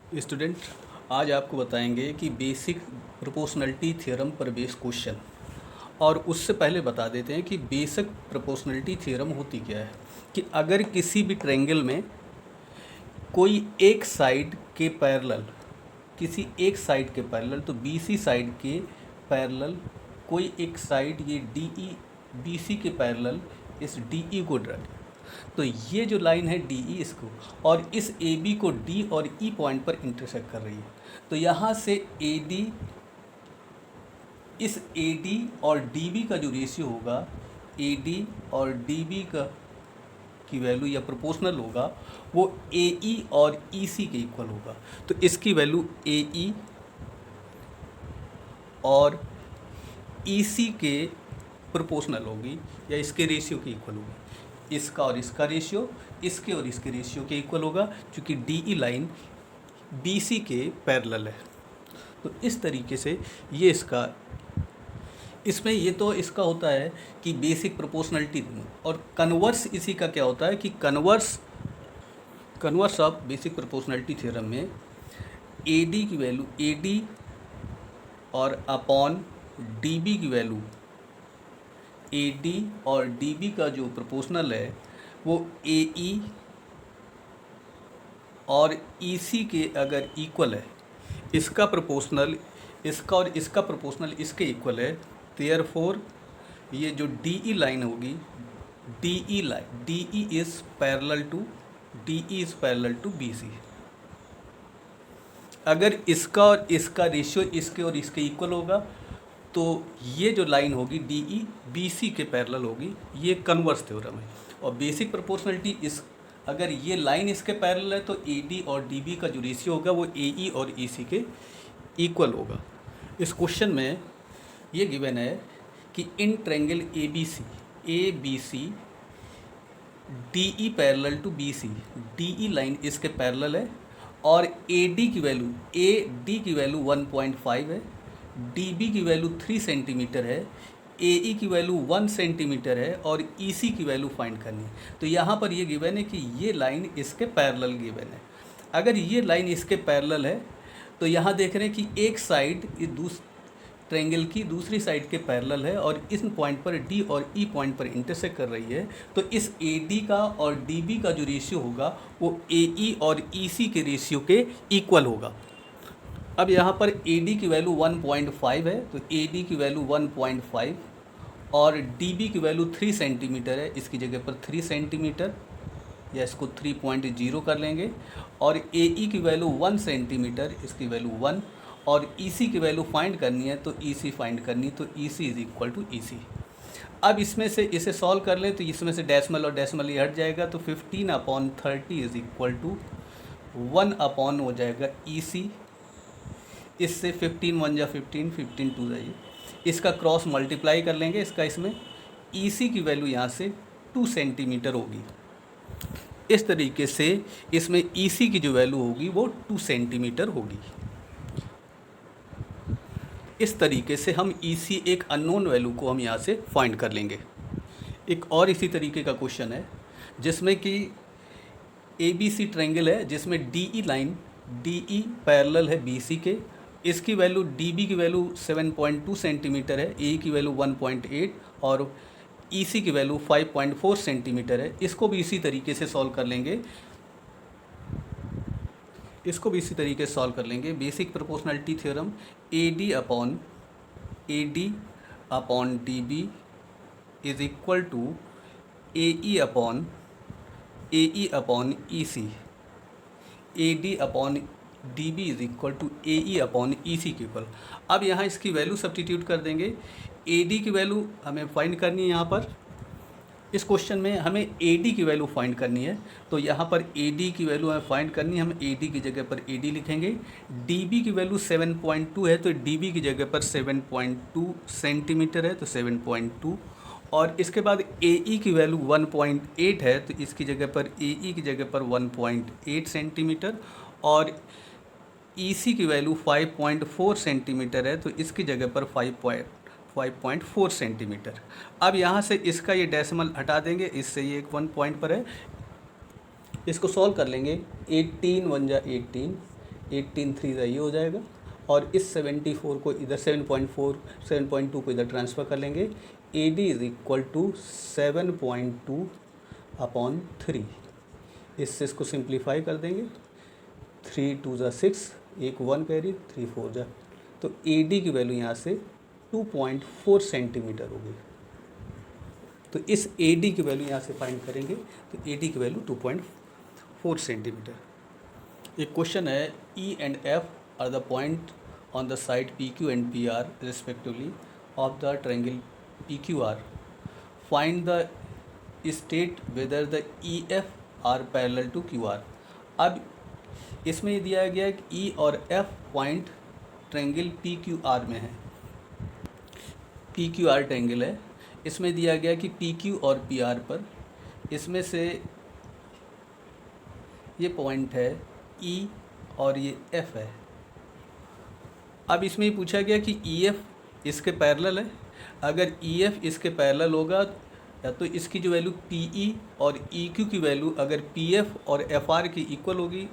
Student, आज आपको बताएंगे कि बेसिक प्रोपोर्शनलिटी थ्योरम पर बेस क्वेश्चन। और उससे पहले बता देते हैं कि बेसिक प्रोपोर्शनलिटी थ्योरम होती क्या है। कि अगर किसी भी ट्रायंगल में कोई एक साइड के पैरेलल, किसी एक साइड के पैरेलल, तो बीसी साइड के पैरेलल कोई एक साइड ये डीई बीसी के पैरेलल इस डीई को ड्रा, तो ये जो लाइन है डीई इसको और इस ए बी को डी और ई पॉइंट पर इंटरसेक्ट कर रही है। तो यहाँ से ए डी, इस ए डी और डी बी का जो रेशियो होगा, ए डी और डी बी का की वैल्यू या प्रोपोर्शनल होगा, वो ए ई और ई सी के इक्वल होगा। तो इसकी वैल्यू ए ई और ई सी के प्रोपोर्शनल होगी या इसके रेशियो के इक्वल होगी। इसका और इसका रेशियो इसके और इसके रेशियो के इक्वल होगा, क्योंकि D E line B C के पैरेलल है। तो इस तरीके से ये इसका, इसमें ये तो इसका होता है कि बेसिक प्रोपोर्शनलिटी। और कन्वर्स इसी का क्या होता है कि converse of basic proportionality theorem में ए डी की वैल्यू ए डी और अपॉन डी बी की वैल्यू ए डी और डी बी का जो प्रोपोर्शनल है वो ए ई और ई सी के अगर इक्वल है, इसका प्रोपोर्शनल इसका और इसका प्रोपोर्शनल इसके इक्वल है, देयरफॉर ये जो डी ई लाइन होगी, D E is parallel to B C. अगर इसका और इसका रेशियो इसके और इसके इक्वल होगा तो ये जो लाइन होगी डी ई बी सी के पैरेलल होगी। ये कन्वर्स थ्योरम है। और बेसिक प्रोपोर्शनलिटी इस, अगर ये लाइन इसके पैरेलल है तो ए डी और डी बी का जो रेशियो होगा वो ए ई और ई सी के इक्वल होगा। इस क्वेश्चन में ये गिवन है कि in triangle A B C D E parallel to B C, D E line इसके पैरेलल है और ए डी की वैल्यू 1.5 है, डी बी की वैल्यू 3 सेंटीमीटर है, ए ई की वैल्यू 1 सेंटीमीटर है और ई सी की वैल्यू फाइंड करनी है। तो यहाँ पर ये गिवन है कि ये लाइन इसके पैरेलल गिवन है। अगर ये लाइन इसके पैरेलल है तो यहाँ देख रहे हैं कि एक साइड ट्रायंगल की दूसरी साइड के पैरेलल है और इस पॉइंट पर डी और ई पॉइंट पर इंटरसेक्ट कर रही है। तो इस ए डी का और डी बी का जो रेशियो होगा वो ए ई और ई सी के रेशियो के इक्वल होगा। अब यहाँ पर ए डी की वैल्यू 1.5 है, तो ए डी की वैल्यू 1.5 और डी बी की वैल्यू 3 सेंटीमीटर है, इसकी जगह पर 3 सेंटीमीटर या इसको 3.0 कर लेंगे। और ए ई की वैल्यू 1 सेंटीमीटर, इसकी वैल्यू 1 और ई सी की वैल्यू फाइंड करनी है, तो ई सी फाइंड करनी, तो ई सी इज़ इक्वल टू ई सी। अब इसमें से इसे सॉल्व कर लें तो इसमें से डेसिमल और डेसिमल ये हट जाएगा, तो 15/30 इज़ इक्वल टू 1 अपॉन हो जाएगा ई सी। इससे 15 1 जा 15, 15 2 जाइए, इसका क्रॉस मल्टीप्लाई कर लेंगे इसका, इसमें ई सी की वैल्यू यहाँ से 2 सेंटीमीटर होगी। इस तरीके से इसमें ई सी की जो वैल्यू होगी वो 2 सेंटीमीटर होगी। इस तरीके से हम ई सी, एक अननोन वैल्यू को हम यहाँ से फाइंड कर लेंगे। एक और इसी तरीके का क्वेश्चन है जिसमें कि ए बी सी ट्रायंगल है, जिसमें D E line D E parallel है बी सी के, इसकी वैल्यू डी बी की वैल्यू 7.2 सेंटीमीटर है, ए की वैल्यू 1.8 और ई सी की वैल्यू 5.4 सेंटीमीटर है। इसको भी इसी तरीके से सॉल्व कर लेंगे, basic proportionality theorem A D upon D B is equal to A E upon E C, A D upon D B is equal to A E upon E C के equal. अब यहाँ इसकी value substitute कर देंगे। A D की value हमें find करनी है, यहाँ पर इस क्वेश्चन में हमें ए डी की वैल्यू फाइंड करनी है। तो यहाँ पर ए डी की वैल्यू हमें फाइंड करनी है, हम ए डी की जगह पर ए डी लिखेंगे। डी बी की वैल्यू 7.2 है, तो डी बी की जगह पर 7.2 सेंटीमीटर है, तो 7.2। और इसके बाद ए ई की वैल्यू 1.8 है, तो इसकी जगह पर ए ई की जगह पर 1.8 सेंटीमीटर और ई सी की वैल्यू 5.4 सेंटीमीटर है, तो इसकी जगह पर 5.4 सेंटीमीटर। अब यहाँ से इसका ये डेसिमल हटा देंगे, इससे ये एक 1 पॉइंट पर है, इसको सॉल्व कर लेंगे। 18 1 जा 18, 18.3 ये हो जाएगा, और इस 74 को इधर 7.2 को इधर ट्रांसफ़र कर लेंगे। AD is equal to 7.2/3। इससे इसको सिंप्लीफाई कर देंगे, 3 2 ज़ा 6, एक 1 कैरी, 3 4 ज़ा, तो AD की वैल्यू यहाँ से 2.4 सेंटीमीटर होगी। तो इस AD की वैल्यू यहाँ से फाइंड करेंगे, तो AD की वैल्यू 2.4 सेंटीमीटर। एक क्वेश्चन है, E and F are the point on the side PQ and PR respectively of the triangle PQR। Find the state whether the EF are parallel to QR। अब इसमें ये दिया गया है कि E और F पॉइंट ट्रायंगल PQR में है, PQR ट्रायंगल है। इसमें दिया गया कि PQ और PR पर इसमें से ये पॉइंट है E और ये F है। अब इसमें ये पूछा गया कि EF इसके पैरेलल है। अगर EF इसके पैरेलल होगा या तो इसकी जो वैल्यू PE और EQ की वैल्यू अगर PF और FR की इक्वल होगी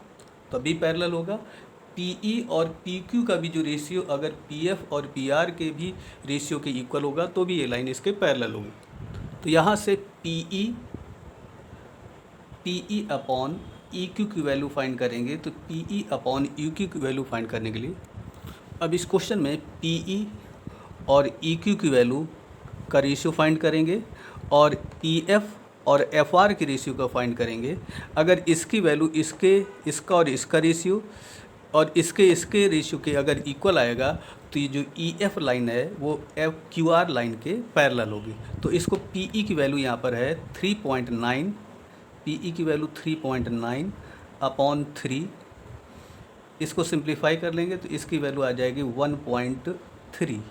तभी पैरेलल होगा। PE और PQ का भी जो रेशियो अगर PF और PR के भी रेशियो के इक्वल होगा तो भी ये लाइन इसके पैरेलल होगी। तो यहाँ से PE अपॉन EQ की वैल्यू फाइंड करेंगे। तो PE अपॉन EQ की वैल्यू फाइंड करने के लिए अब इस क्वेश्चन में PE और EQ की वैल्यू का रेशियो फाइंड करेंगे और PF और FR की रेशियो का फाइंड करेंगे। अगर इसकी वैल्यू इसका और इसका रेशियो और इसके रेशियो के अगर इक्वल आएगा तो ये जो EF लाइन है वो QR लाइन के पैरेलल होगी। तो इसको PE की वैल्यू यहाँ पर है 3.9, PE की वैल्यू 3.9/3। इसको सिंप्लीफाई कर लेंगे तो इसकी वैल्यू आ जाएगी 1.3।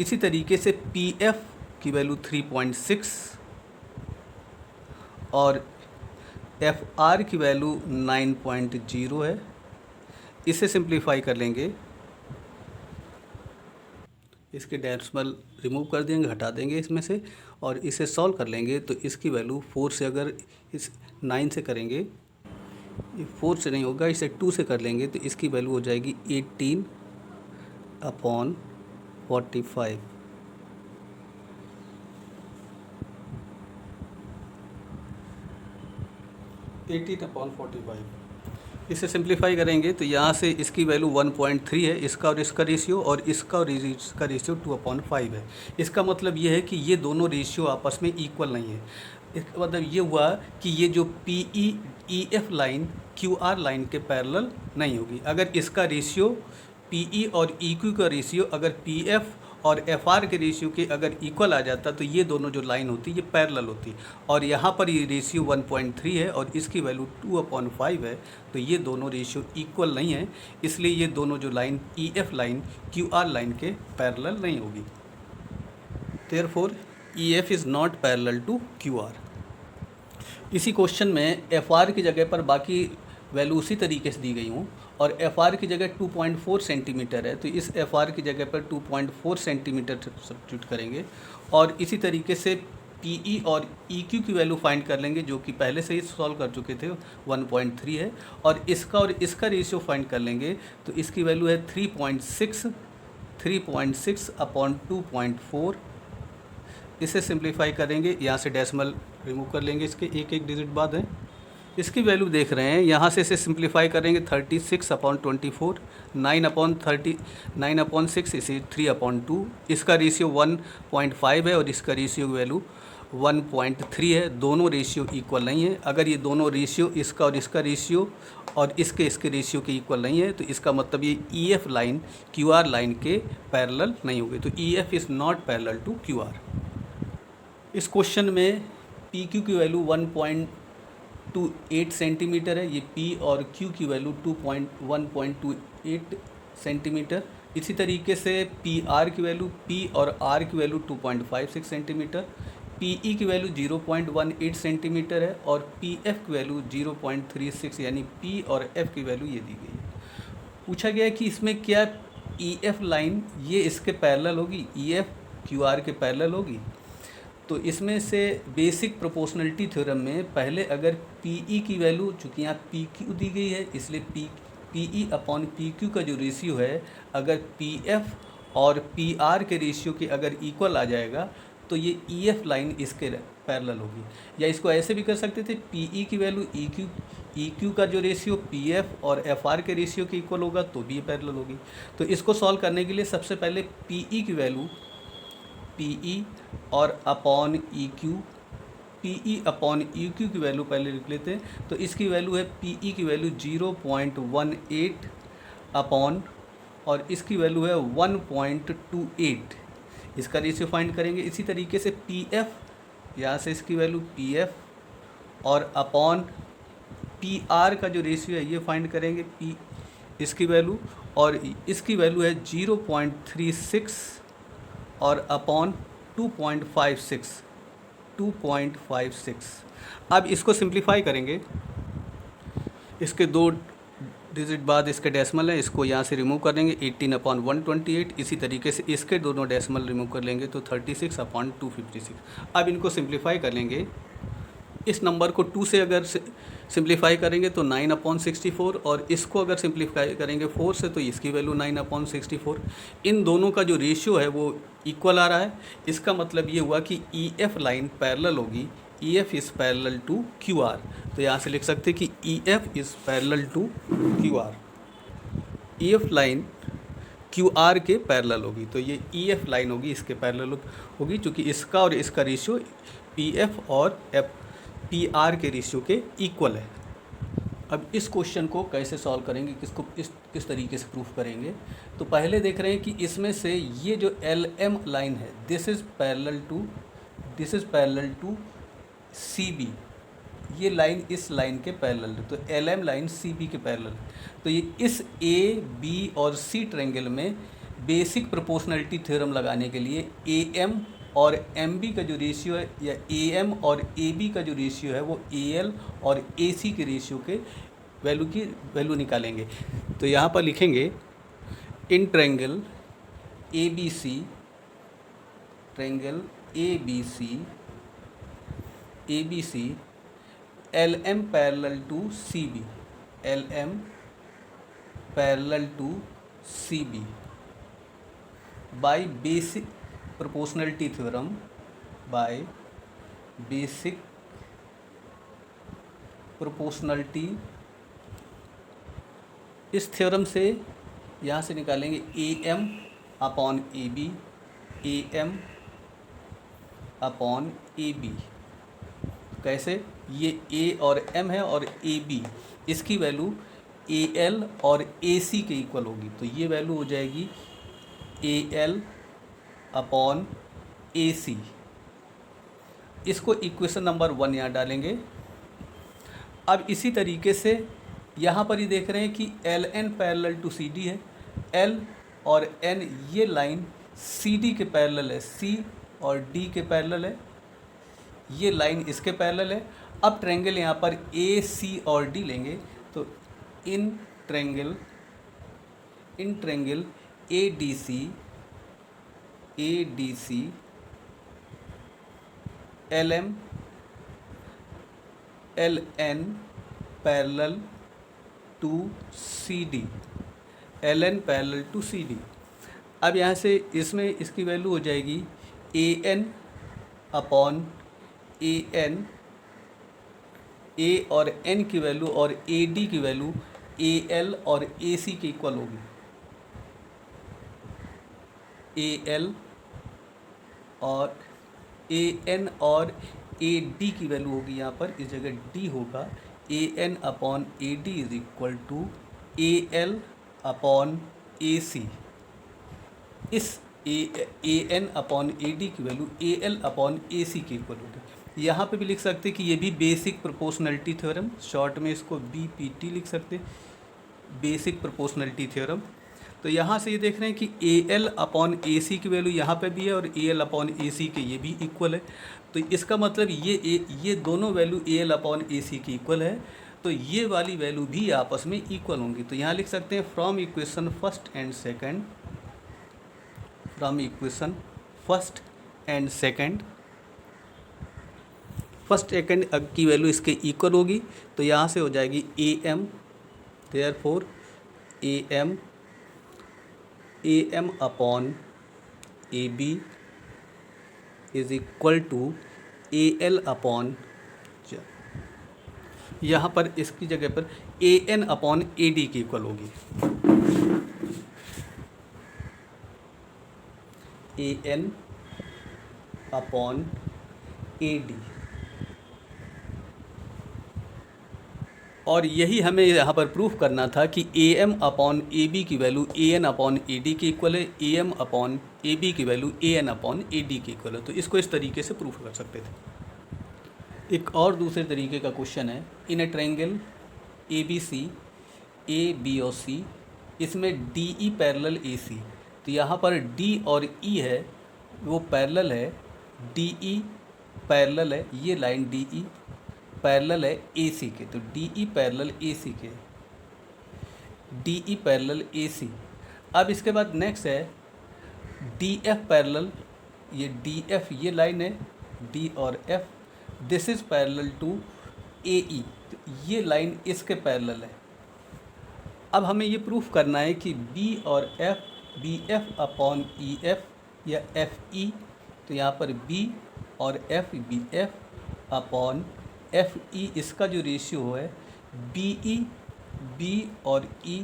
इसी तरीके से PF की वैल्यू 3.6 और FR की वैल्यू 9.0 है। इसे सिंप्लीफाई कर लेंगे, इसके डेसिमल रिमूव कर देंगे, हटा देंगे इसमें से, और इसे सॉल्व कर लेंगे तो इसकी वैल्यू 4 से, अगर इस 9 से करेंगे, 4 से नहीं होगा, इसे 2 से कर लेंगे तो इसकी वैल्यू हो जाएगी 18/45। इसे सिंप्लीफाई करेंगे तो यहाँ से इसकी वैल्यू 1.3 है, इसका और इसका रेशियो, और इसका और इसका रेशियो 2/5 है। इसका मतलब ये है कि ये दोनों रेशियो आपस में इक्वल नहीं है। इसका मतलब ये हुआ कि ये जो PE EF line QR line के पैरेलल नहीं होगी। अगर इसका रेशियो PE और EQ का रेशियो अगर PF और FR के रेशियो के अगर इक्वल आ जाता तो ये दोनों जो लाइन होती ये पैरेलल होती, और यहाँ पर ये रेशियो 1.3 है और इसकी वैल्यू 2/5 है, तो ये दोनों रेशियो इक्वल नहीं है, इसलिए ये दोनों जो line EF line QR line के पैरेलल नहीं होगी। Therefore EF is not parallel to QR। इसी क्वेश्चन में FR की जगह पर बाकी वैल्यू उसी तरीके से दी गई हूँ और FR की जगह 2.4 सेंटीमीटर है, तो इस FR की जगह पर 2.4 सेंटीमीटर सब्स्टिट्यूट करेंगे और इसी तरीके से PE और EQ की वैल्यू फाइंड कर लेंगे, जो कि पहले से ही सॉल्व कर चुके थे, 1.3 है, और इसका रेशियो फाइंड कर लेंगे तो इसकी वैल्यू है 3.6/2.4। इसे सिंप्लीफाई करेंगे, यहाँ से डेसिमल रिमूव कर लेंगे, इसके एक एक डिजिट बाद है। इसकी वैल्यू देख रहे हैं, यहाँ से इसे सिंप्लीफाई करेंगे 36/24, 9/6 इसे 3/2। इसका रेशियो 1.5 है और इसका रेशियो वैल्यू 1.3 है। दोनों रेशियो इक्वल नहीं है। अगर ये दोनों रेशियो इसका और इसका रेशियो और इसके रेशियो के इक्वल नहीं है तो इसका मतलब ये EF लाइन QR लाइन के पैरेलल नहीं होगी। तो EF is not parallel to QR। इस क्वेश्चन में PQ की वैल्यू 1.28 सेंटीमीटर है, ये P और Q की वैल्यू 1.28 सेंटीमीटर। इसी तरीके से PR की वैल्यू, P और R की वैल्यू 2.56 सेंटीमीटर, PE की वैल्यू 0.18 सेंटीमीटर है और PF की वैल्यू 0.36, यानी P और F की वैल्यू ये दी गई है। पूछा गया है कि इसमें क्या EF लाइन ये इसके पैरेलल होगी, EF QR के पैरेलल होगी। तो इसमें से बेसिक प्रोपोर्शनलिटी थ्योरम में पहले अगर PE की वैल्यू, चूँकि यहाँ PQ दी गई है इसलिए पी अपॉन पी क्यू का जो रेशियो है, अगर पी एफ और पी आर के रेशियो के अगर इक्वल आ जाएगा तो ये ई एफ लाइन इसके पैरेलल होगी। या इसको ऐसे भी कर सकते थे, पी ई की वैल्यू ई क्यू का जो रेशियो पी एफ और एफ आर के रेशियो के इक्वल होगा तो भी ये पैरेलल होगी। तो इसको सॉल्व करने के लिए सबसे पहले पी ई की वैल्यू पी ई और upon E Q, P E upon E Q की वैल्यू पहले लिख लेते हैं। तो इसकी वैल्यू है पी ई की वैल्यू 0.18 अपॉन और इसकी वैल्यू है 1.28। इसका रेशियो फाइंड करेंगे। इसी तरीके से पी एफ, यहाँ से इसकी वैल्यू पी एफ और अपॉन पी आर का जो रेशियो है ये फाइंड करेंगे, पी इसकी वैल्यू और इसकी वैल्यू है 0.36 और अपॉन 2.56। अब इसको सिंप्लीफाई करेंगे। इसके 2 डिजिट बाद इसके डेसिमल है, इसको यहाँ से रिमूव कर लेंगे 18/128। इसी तरीके से इसके दोनों डेसिमल रिमूव कर लेंगे तो 36/256। अब इनको सिंप्लीफाई कर लेंगे। इस नंबर को 2 से अगर सिंप्लीफाई करेंगे तो 9/64 और इसको अगर सिंप्लीफाई करेंगे 4 से तो इसकी वैल्यू 9/64। इन दोनों का जो रेशियो है वो इक्वल आ रहा है। इसका मतलब ये हुआ कि ई एफ लाइन पैरेलल होगी, E F is parallel to Q R. तो यहाँ से लिख सकते हैं कि E F is parallel to Q R. E F line Q R के पैरेलल होगी, तो ये ई एफ लाइन होगी इसके पैरेलल होगी, क्योंकि इसका और इसका रेशियो पी एफ और एफ पी आर के रेशियो के इक्वल है। अब इस क्वेश्चन को कैसे सॉल्व करेंगे, किस तरीके से प्रूफ करेंगे। तो पहले देख रहे हैं कि इसमें से ये जो एल एम लाइन है, this is parallel to C B, ये लाइन इस लाइन के पैरेलल है, तो L M line C B के पैरेलल। तो ये इस ए बी और सी ट्रायंगल में बेसिक प्रोपोर्शनलिटी थ्योरम लगाने के लिए ए एम और एम बी का जो रेशियो है, या ए एम और ए बी का जो रेशियो है वो ए एल और ए सी के रेशियो के वैल्यू निकालेंगे। तो यहाँ पर लिखेंगे in triangle A B C, L M parallel to C B, L M parallel to C B by basic proportionality theorem, by basic proportionality. इस थ्योरम से यहाँ से निकालेंगे A M upon A B, A M upon A B. कैसे, ये A और M है और ए बी, इसकी वैल्यू ए एल और ए सी के इक्वल होगी, तो ये वैल्यू हो जाएगी ए एल अपॉन ए सी। इसको इक्वेशन नंबर 1 यहाँ डालेंगे। अब इसी तरीके से यहाँ पर ही देख रहे हैं कि L N parallel to C D है, एल और एन ये लाइन सी डी के पैरेलल है, सी और डी के पैरेलल है, ये लाइन इसके पैरेलल है। अब ट्रायंगल यहाँ पर ए सी और डी लेंगे, तो in triangle A D C L M L N parallel to C D, L N parallel to C D. अब यहाँ से इसमें इसकी वैल्यू हो जाएगी A N upon A N, A और एन की वैल्यू और ए डी की वैल्यू ए एल और ए सी के इक्वल होगी, ए एल और ए एन और ए डी की वैल्यू होगी, यहाँ पर इस जगह डी होगा, A N upon A D is equal to A L upon A C. इस A N upon A D की value A L upon A C के इक्वल होगी। यहाँ पे भी लिख सकते हैं कि ये भी बेसिक प्रोपोर्शनलिटी थ्योरम, शॉर्ट में इसको BPT लिख सकते हैं, बेसिक प्रोपोर्शनलिटी थ्योरम। तो यहाँ से ये देख रहे हैं कि ए एल अपॉन ए सी की वैल्यू यहाँ पे भी है और ए एल अपॉन ए सी के ये भी इक्वल है। तो इसका मतलब ये दोनों value A L upon A सी की इक्वल है, तो ये वाली वैल्यू भी आपस में इक्वल होंगी। तो यहाँ लिख सकते हैं from equation first and second, first second की वैल्यू इसके इक्वल होगी, तो यहाँ से हो जाएगी A M, therefore AM upon AB is equal to AL upon, यहाँ पर इसकी जगह पर AN अपॉन AD की इक्वल होगी। AN अपॉन AD, और यही हमें यहाँ पर प्रूफ करना था कि AM अपॉन AB की वैल्यू AN अपॉन AD की इक्वल है, AM अपॉन AB की वैल्यू AN अपॉन AD की इक्वल है। तो इसको इस तरीके से प्रूफ कर सकते थे। एक और दूसरे तरीके का क्वेश्चन है, इन ए ट्रायंगल ABC AB और C, इसमें DE पैरेलल AC, तो यहाँ पर D और E है वो पैरेलल है, DE पैरेलल है, ये लाइन DE पैरेलल है AC के, तो DE पैरेलल AC के, DE पैरेलल AC। अब इसके बाद नेक्स्ट है DF पैरेलल, ये DF ये लाइन है, D और F, this is parallel to AE, तो ये लाइन इसके पैरेलल है। अब हमें ये प्रूफ करना है कि B और F, BF अपॉन EF या FE, तो यहाँ पर B और F BF अपॉन FE, इसका जो रेशियो है BE B और E,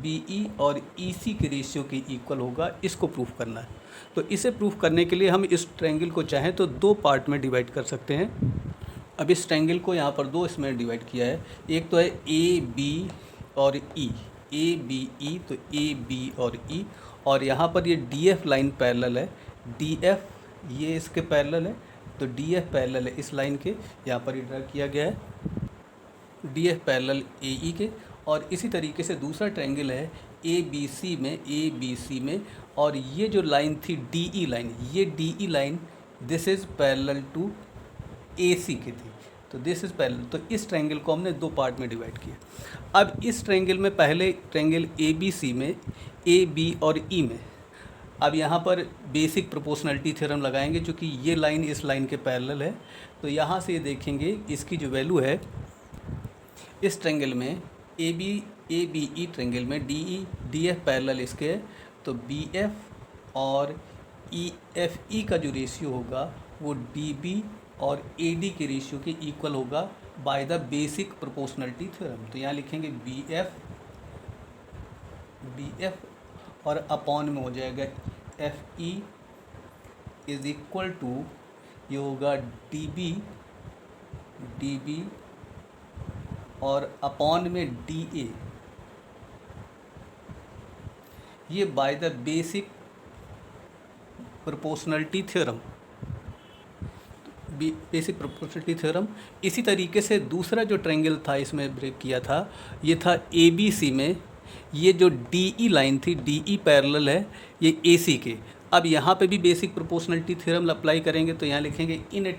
BE और EC के रेशियो के इक्वल होगा, इसको प्रूफ करना है। तो इसे प्रूफ करने के लिए हम इस ट्रायंगल को चाहें तो दो पार्ट में डिवाइड कर सकते हैं। अब इस ट्रायंगल को यहाँ पर दो इसमें डिवाइड किया है, एक तो है AB और E, ABE, तो AB और E, और यहाँ पर ये DF लाइन पैरेलल है, DF ये इसके पैरेलल है, तो DF पैरेलल है इस लाइन के, यहाँ पर ड्रा किया गया है DF पैरेलल AE के। और इसी तरीके से दूसरा ट्रायंगल है ABC में, और ये जो लाइन थी DE लाइन, ये DE line this is parallel to AC की थी, तो दिस इज़ पैरेलल। तो इस ट्रायंगल को हमने दो पार्ट में डिवाइड किया। अब इस ट्रायंगल में पहले ट्रायंगल ABC में AB और E में, अब यहाँ पर बेसिक प्रोपोर्शनलिटी थ्योरम लगाएंगे, क्योंकि ये लाइन इस लाइन के पैरेलल है। तो यहाँ से देखेंगे इसकी जो वैल्यू है इस ट्रायंगल में ABE ट्रायंगल में DE DF पैरेलल इसके, तो BF और FE का जो रेशियो होगा वो DB और AD के रेशियो के इक्वल होगा by the basic proportionality theorem. तो यहाँ लिखेंगे BF और अपॉन में हो जाएगा FE इज इक्वल टू, ये होगा DB और अपॉन में DA, ये by the basic proportionality theorem, basic proportionality theorem. इसी तरीके से दूसरा जो ट्रायंगल था इसमें ब्रेक किया था, ये था ABC में, ये जो DE लाइन थी DE पैरेलल है ये AC के। अब यहाँ पे भी बेसिक प्रोपोर्शनलिटी थ्योरम अप्लाई करेंगे, तो यहाँ लिखेंगे इन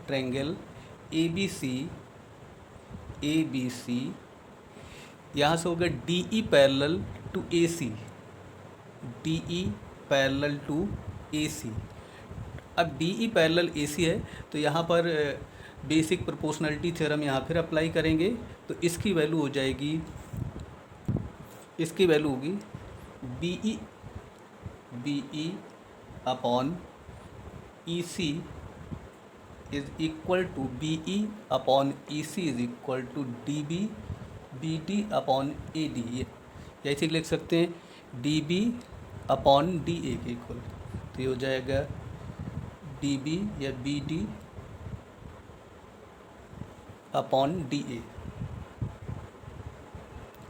ट्रायंगल ABC, यहाँ से होगा DE पैरेलल टू AC। अब DE पैरेलल AC है, तो यहाँ पर बेसिक प्रोपोर्शनलिटी थ्योरम यहाँ फिर अप्लाई करेंगे, तो इसकी वैल्यू हो जाएगी, इसकी वैल्यू होगी BE upon EC is equal to BE upon EC is equal to BD upon AD, या इसे लिख सकते हैं DB अपॉन DA के इक्वल। तो ये हो जाएगा DB या BD अपॉन DA,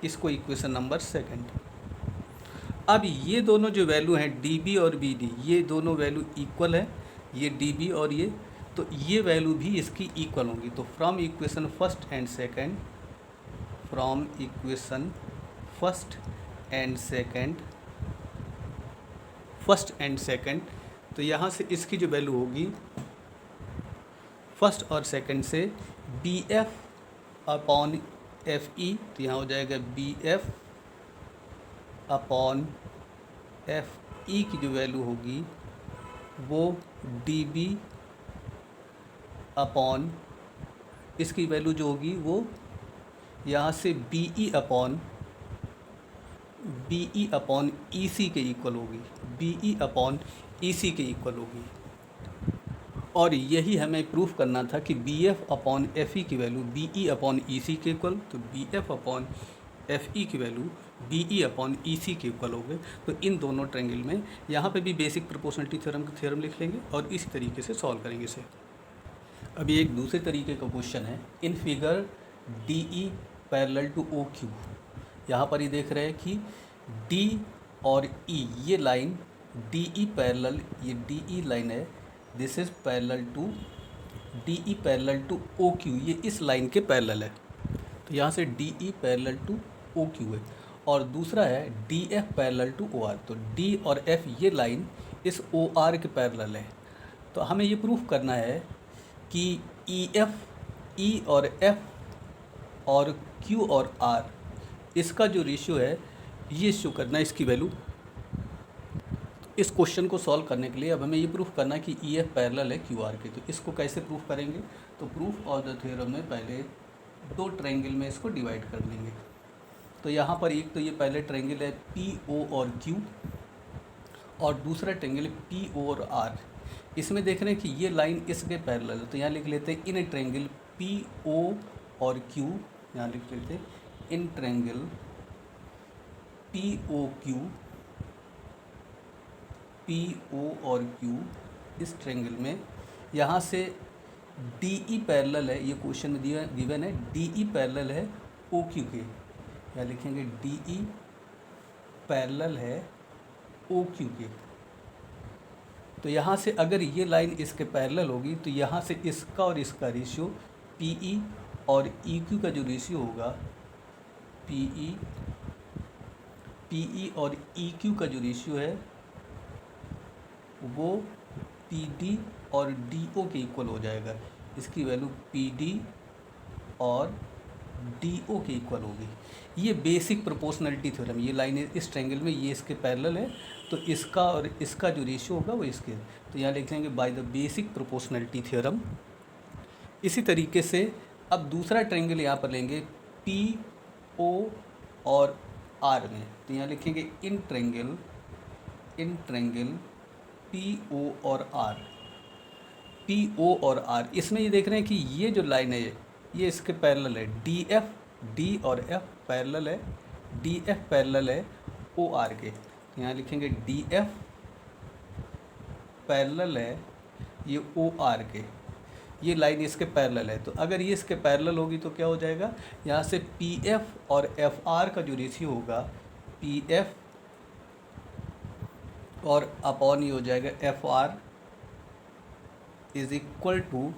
इसको इक्वेशन नंबर सेकंड। अब ये दोनों जो वैल्यू हैं DB और BD, ये दोनों वैल्यू इक्वल है, ये DB और ये, तो ये वैल्यू भी इसकी इक्वल होंगी। तो from equation first and second, तो यहाँ से इसकी जो वैल्यू होगी फर्स्ट और सेकंड से BF अपॉन FE, तो यहाँ हो जाएगा BF अपॉन FE की जो वैल्यू होगी वो DB अपॉन, इसकी वैल्यू जो होगी वो यहाँ से BE अपॉन EC के इक्वल होगी, BE अपॉन EC के इक्वल होगी। और यही हमें प्रूफ करना था कि BF अपॉन FE की वैल्यू BE अपॉन EC के इक्वल, तो BF अपॉन FE की वैल्यू BE अपॉन EC के इक्वल हो गए। तो इन दोनों ट्रायंगल में यहाँ पे भी बेसिक प्रोपोर्शनलिटी थ्योरम का थ्योरम लिख लेंगे और इसी तरीके से सॉल्व करेंगे इसे। अभी एक दूसरे तरीके का क्वेश्चन है, in figure DE parallel to OQ। यहाँ पर ये देख रहे हैं कि D और E ये लाइन DE पैरेलल, ये DE लाइन है, this is parallel to DE parallel to OQ, ये इस लाइन के पैरेलल है। तो यहाँ से DE पैरेलल टू OQ है। और दूसरा है DF पैरेलल टू OR, तो D और F ये लाइन इस OR के पैरेलल है। तो हमें ये प्रूफ करना है कि E और F और Q और R इसका जो रेशियो है ये शो करना है, इसकी वैल्यू। इस क्वेश्चन को सॉल्व करने के लिए अब हमें ये प्रूफ करना है कि EF पैरेलल है QR के। तो इसको कैसे प्रूफ करेंगे, तो प्रूफ ऑफ द थ्योरम में पहले दो ट्रायंगल में इसको डिवाइड कर लेंगे। तो यहाँ पर एक तो ये पहले ट्रायंगल है PO और Q और दूसरा ट्रायंगल PO और R। इसमें देख रहे हैं कि ये लाइन इसके पैरेलल है, तो यहाँ लिख लेते हैं इन ट्रायंगल PO और Q, यहाँ लिख लेते हैं इन ट्रायंगल PO और Q, इस ट्रायंगल में यहाँ से DE पैरेलल है, ये क्वेश्चन में गिवन है DE पैरेलल है OQ के, यहाँ लिखेंगे DE पैरेलल है OQ के। तो यहाँ से अगर ये लाइन इसके पैरेलल होगी तो यहाँ से इसका और इसका रेशियो PE और EQ का जो रेशियो होगा, PE और EQ का जो रेशियो है वो PD और DO के इक्वल हो जाएगा। इसकी वैल्यू PD और DO के इक्वल होगी। ये बेसिक प्रोपोर्शनलिटी थ्योरम, ये लाइन इस ट्रायंगल में ये इसके पैरेलल है, तो इसका और इसका जो रेशियो होगा वो इसके, तो यहाँ लिख लेंगे by the basic proportionality theorem. इसी तरीके से अब दूसरा ट्रायंगल यहाँ पर लेंगे PO और R में, तो यहाँ लिखेंगे इन ट्रायंगल PO और R। इसमें ये देख रहे हैं कि ये जो लाइन है ये इसके पैरेलल है, D और F पैरेलल है, DF पैरेलल है OR के, यहाँ लिखेंगे DF पैरेलल है ये OR के, ये लाइन इसके पैरेलल है। तो अगर ये इसके पैरेलल होगी तो क्या हो जाएगा, यहाँ से PF और FR का जो रेशियो होगा, PF और अपॉन ये हो जाएगा FR is equal to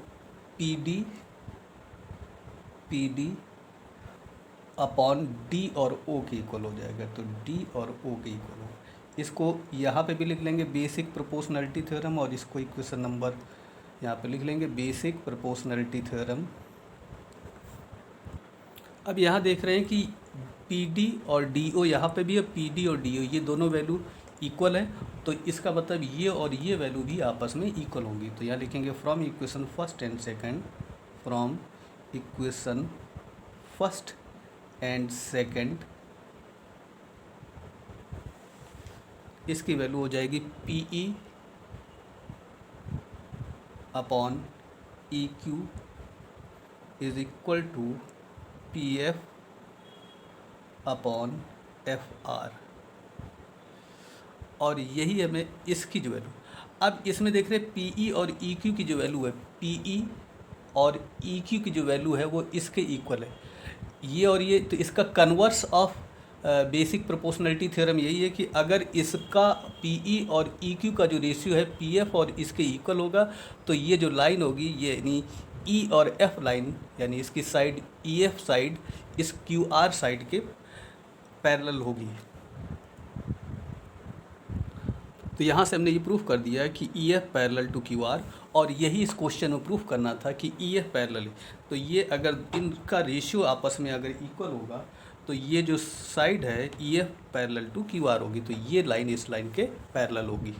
PD upon D और O के इक्वल हो जाएगा। तो D और O के इक्वल हो, इसको यहाँ पे भी लिख लेंगे बेसिक प्रोपोर्शनलिटी थ्योरम, और इसको इक्वेशन नंबर यहाँ पे लिख लेंगे बेसिक प्रोपोर्शनलिटी थ्योरम। अब यहाँ देख रहे हैं कि PD और DO, यहाँ पे भी है PD और DO, ये दोनों वैल्यू इक्वल है, तो इसका मतलब ये और ये वैल्यू भी आपस में इक्वल होंगी। तो यहाँ लिखेंगे from equation first and second, इसकी वैल्यू हो जाएगी PE upon EQ is equal to PF upon FR, और यही हमें इसकी जो वैल्यू, अब इसमें देख रहे हैं PE और EQ की जो वैल्यू है, PE और EQ की जो वैल्यू है वो इसके इक्वल है, ये और ये, तो इसका converse of basic proportionality theorem यही है कि अगर इसका PE और EQ का जो रेशियो है PF और इसके इक्वल होगा तो ये जो लाइन होगी ये यानी E और F लाइन, यानी इसकी साइड EF साइड इस QR साइड के पैरेलल होगी। तो यहाँ से हमने ये प्रूफ कर दिया कि EF पैरेलल टू QR, और यही इस क्वेश्चन में प्रूफ करना था कि EF पैरेलल है। तो ये अगर इनका रेशियो आपस में अगर इक्वल होगा तो ये जो साइड है EF पैरेलल टू QR होगी, तो ये लाइन इस लाइन के पैरेलल होगी।